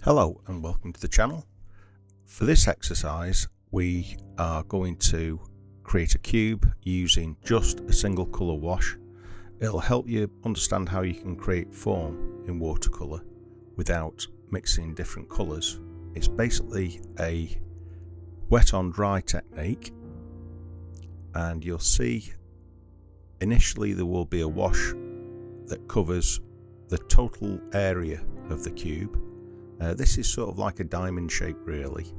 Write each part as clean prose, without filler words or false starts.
Hello and welcome to the channel. For this exercise we are going to create a cube using just a single colour wash. It'll help you understand how you can create form in watercolour without mixing different colours. It's basically a wet on dry technique, and you'll see initially there will be a wash that covers the total area of the cube. This is sort of like a diamond shape really.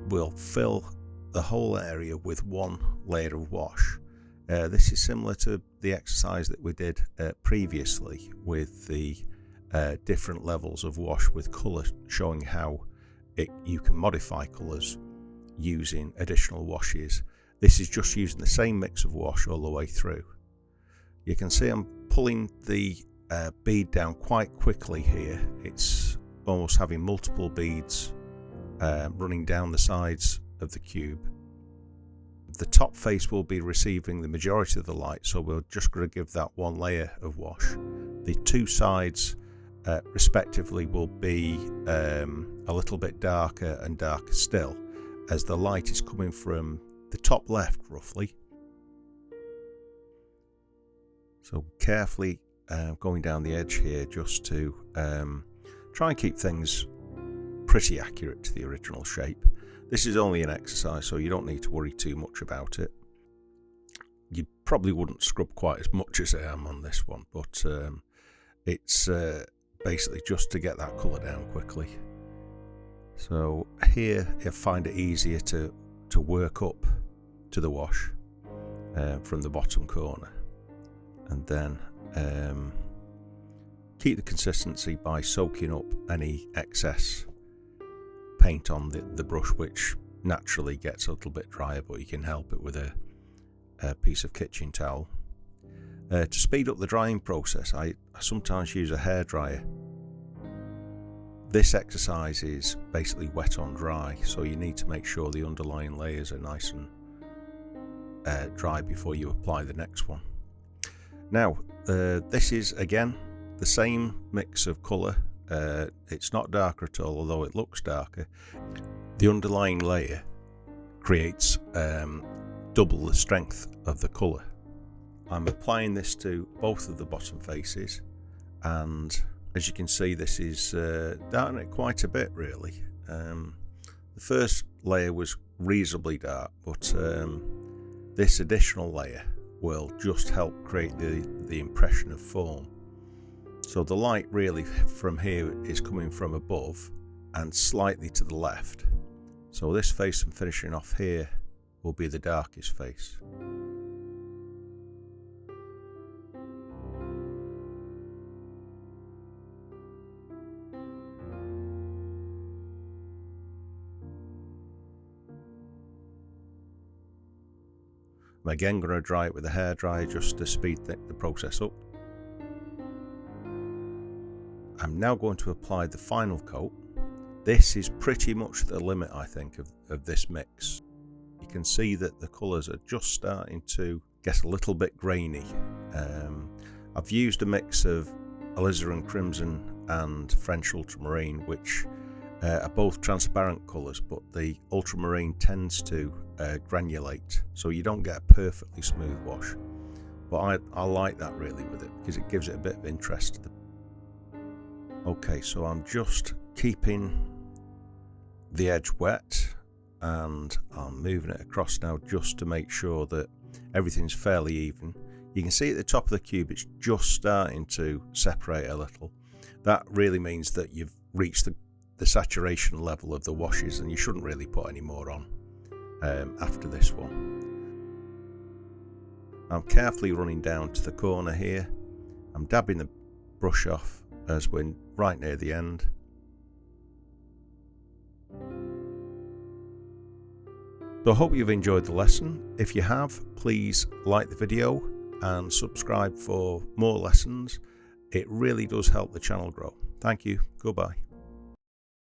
We'll fill the whole area with one layer of wash. This is similar to the exercise that we did previously with the different levels of wash with colour, showing how you can modify colours using additional washes. This is just using the same mix of wash all the way through. You can see I'm pulling the bead down quite quickly here. It's almost having multiple beads running down the sides of the cube. The top face will be receiving the majority of the light, so we're just going to give that one layer of wash. The two sides respectively will be a little bit darker and darker still, as the light is coming from the top left roughly. So carefully going down the edge here just to try and keep things pretty accurate to the original shape. This is only an exercise, so you don't need to worry too much about it. You probably wouldn't scrub quite as much as I am on this one, but it's basically just to get that colour down quickly. So here I find it easier to work up to the wash from the bottom corner, and then keep the consistency by soaking up any excess paint on the brush, which naturally gets a little bit drier, but you can help it with a piece of kitchen towel. To speed up the drying process, I sometimes use a hairdryer. This exercise is basically wet on dry, so you need to make sure the underlying layers are nice and dry before you apply the next one. Now this is again the same mix of colour. It's not darker at all, although it looks darker. The underlying layer creates double the strength of the colour. I'm applying this to both of the bottom faces, and as you can see this is darkening it quite a bit really. The first layer was reasonably dark, but this additional layer will just help create the impression of form. So the light really from here is coming from above and slightly to the left. So this face I'm finishing off here will be the darkest face. I'm again going to dry it with a hairdryer just to speed the process up. I'm now going to apply the final coat. This is pretty much the limit, I think, of this mix. You can see that the colours are just starting to get a little bit grainy. I've used a mix of alizarin crimson and French ultramarine, which are both transparent colours, but the ultramarine tends to granulate, so you don't get a perfectly smooth wash. But I like that really with it, because it gives it a bit of interest to the. Okay, so I'm just keeping the edge wet and I'm moving it across now just to make sure that everything's fairly even. You can see at the top of the cube it's just starting to separate a little. That really means that you've reached the saturation level of the washes, and you shouldn't really put any more on after this one. I'm carefully running down to the corner here. I'm dabbing the brush off as we're right near the end. So I hope you've enjoyed the lesson. If you have, please like the video and subscribe for more lessons. It really does help the channel grow. Thank you. Goodbye.